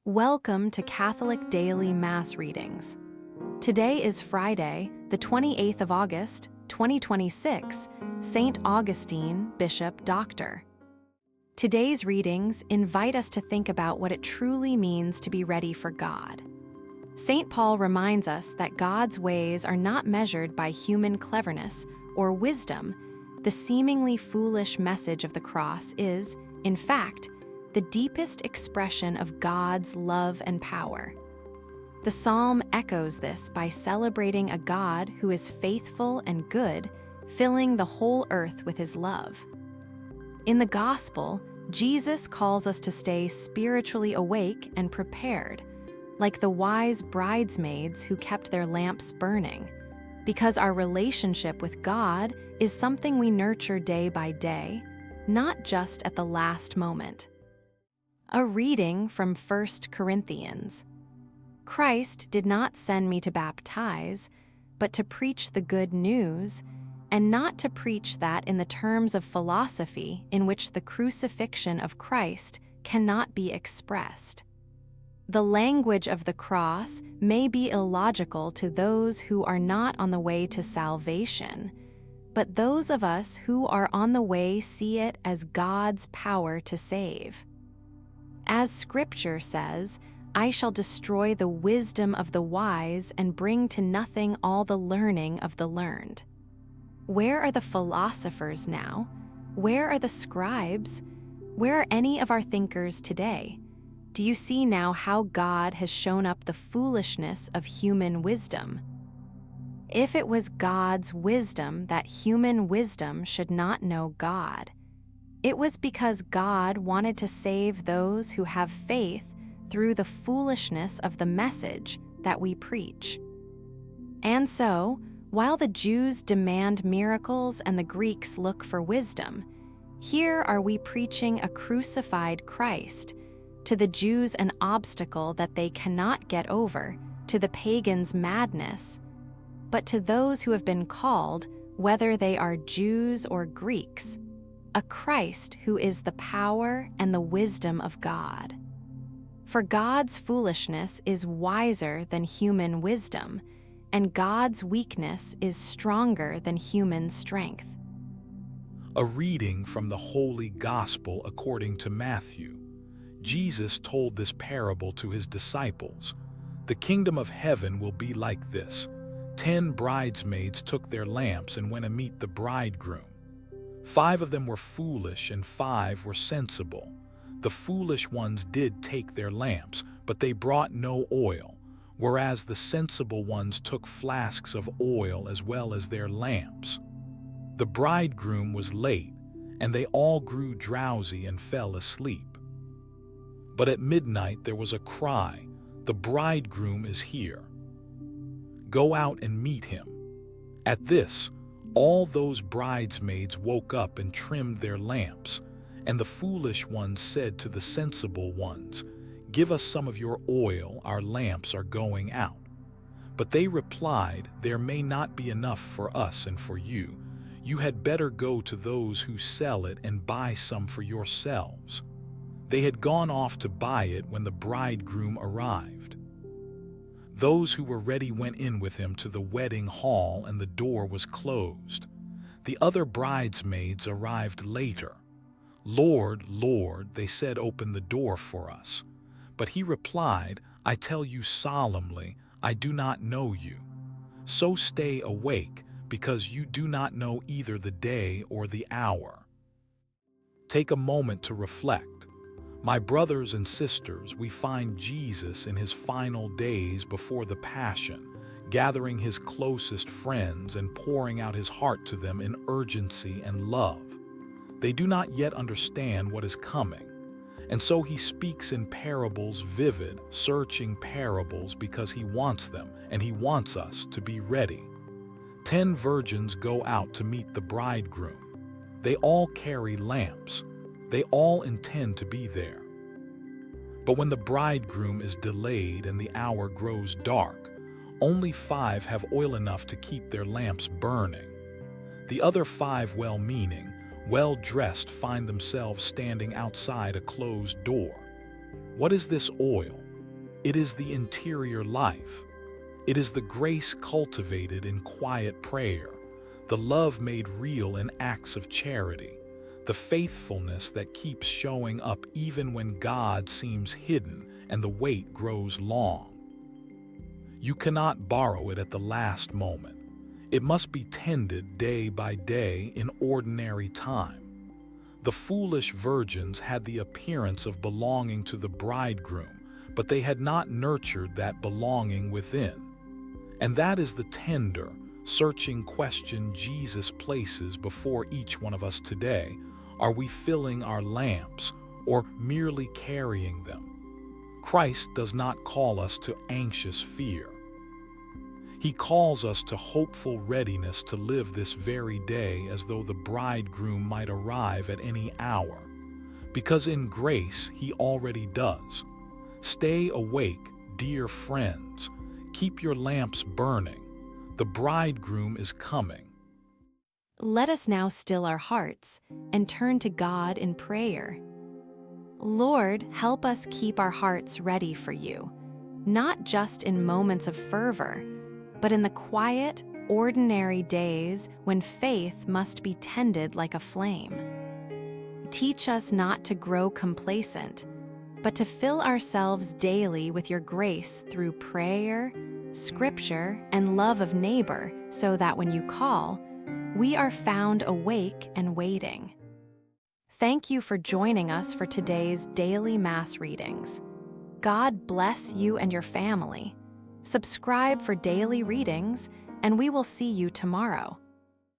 Welcome to Catholic Daily Mass Readings. Today is Friday, the 28th of August, 2026, St. Augustine, Bishop Doctor. Today's readings invite us to think about what it truly means to be ready for God. St. Paul reminds us that God's ways are not measured by human cleverness or wisdom. The seemingly foolish message of the cross is, in fact, the deepest expression of God's love and power. The psalm echoes this by celebrating a God who is faithful and good, filling the whole earth with his love. In the Gospel, Jesus calls us to stay spiritually awake and prepared, like the wise bridesmaids who kept their lamps burning, because our relationship with God is something we nurture day by day, not just at the last moment. A reading from 1 Corinthians. Christ did not send me to baptize, but to preach the good news, and not to preach that in the terms of philosophy in which the crucifixion of Christ cannot be expressed. The language of the cross may be illogical to those who are not on the way to salvation, but those of us who are on the way see it as God's power to save. As Scripture says, I shall destroy the wisdom of the wise and bring to nothing all the learning of the learned. Where are the philosophers now? Where are the scribes? Where are any of our thinkers today? Do you see now how God has shown up the foolishness of human wisdom? If it was God's wisdom that human wisdom should not know God, it was because God wanted to save those who have faith through the foolishness of the message that we preach. And so, while the Jews demand miracles and the Greeks look for wisdom, here are we preaching a crucified Christ, to the Jews an obstacle that they cannot get over, to the pagans madness, but to those who have been called, whether they are Jews or Greeks, a Christ who is the power and the wisdom of God. For God's foolishness is wiser than human wisdom, and God's weakness is stronger than human strength. A reading from the Holy Gospel according to Matthew. Jesus told this parable to his disciples. The kingdom of heaven will be like this. 10 bridesmaids took their lamps and went to meet the bridegroom. 5 of them were foolish and 5 were sensible. The foolish ones did take their lamps, but they brought no oil, whereas the sensible ones took flasks of oil as well as their lamps. The bridegroom was late, and they all grew drowsy and fell asleep. But at midnight there was a cry, "The bridegroom is here. Go out and meet him." At this, all those bridesmaids woke up and trimmed their lamps, and the foolish ones said to the sensible ones, "Give us some of your oil, our lamps are going out." But they replied, "There may not be enough for us and for you. You had better go to those who sell it and buy some for yourselves." They had gone off to buy it when the bridegroom arrived. Those who were ready went in with him to the wedding hall, and the door was closed. The other bridesmaids arrived later. "Lord, Lord," they said, "open the door for us." But he replied, "I tell you solemnly, I do not know you. So stay awake, because you do not know either the day or the hour." Take a moment to reflect. My brothers and sisters, we find Jesus in his final days before the Passion, gathering his closest friends and pouring out his heart to them in urgency and love. They do not yet understand what is coming, and so he speaks in parables, vivid, searching parables, because he wants them, and he wants us to be ready. 10 virgins go out to meet the bridegroom. They all carry lamps. They all intend to be there. But when the bridegroom is delayed and the hour grows dark, only 5 have oil enough to keep their lamps burning. The other 5, well-meaning, well-dressed, find themselves standing outside a closed door. What is this oil? It is the interior life. It is the grace cultivated in quiet prayer, the love made real in acts of charity, the faithfulness that keeps showing up even when God seems hidden and the wait grows long. You cannot borrow it at the last moment. It must be tended day by day in ordinary time. The foolish virgins had the appearance of belonging to the bridegroom, but they had not nurtured that belonging within. And that is the tender, searching question Jesus places before each one of us today. Are we filling our lamps or merely carrying them? Christ does not call us to anxious fear. He calls us to hopeful readiness to live this very day as though the bridegroom might arrive at any hour, because in grace he already does. Stay awake, dear friends. Keep your lamps burning. The bridegroom is coming. Let us now still our hearts and turn to God in prayer. Lord, help us keep our hearts ready for you, not just in moments of fervor, but in the quiet, ordinary days when faith must be tended like a flame. Teach us not to grow complacent, but to fill ourselves daily with your grace through prayer, scripture, and love of neighbor, so that when you call, we are found awake and waiting. Thank you for joining us for today's daily Mass readings. God bless you and your family. Subscribe for daily readings, and we will see you tomorrow.